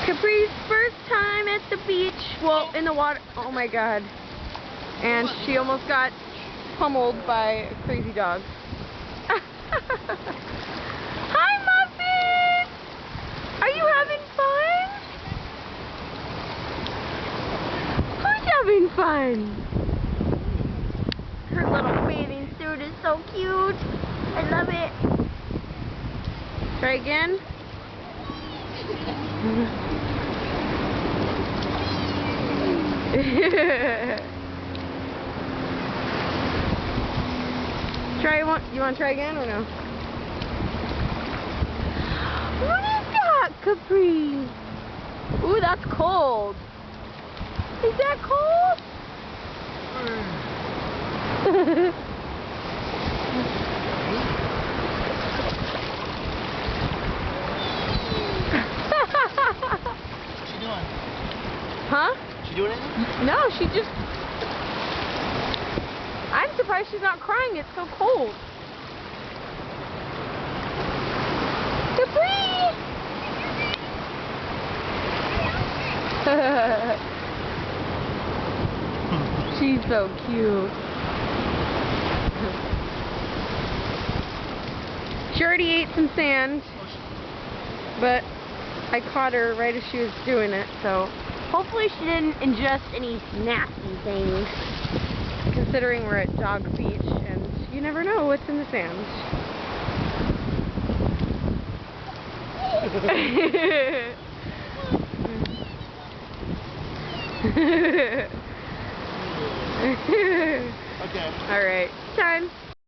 Capri's first time at the beach. Well, in the water. Oh my god. And she almost got pummeled by a crazy dog. Hi, Muffin! Are you having fun? Who's having fun? Her little bathing suit is so cute. I love it. Try again. Try one. You want to try again or no? What is that, Kapri? Ooh, that's cold. Is that cold? What's she doing? Huh? She doing anything? No, she just... I'm surprised she's not crying. It's so cold. Kapri! She's so cute. She already ate some sand, but I caught her right as she was doing it, so hopefully she didn't ingest any nasty things, considering we're at Dog Beach and you never know what's in the sand. Okay. Alright, time.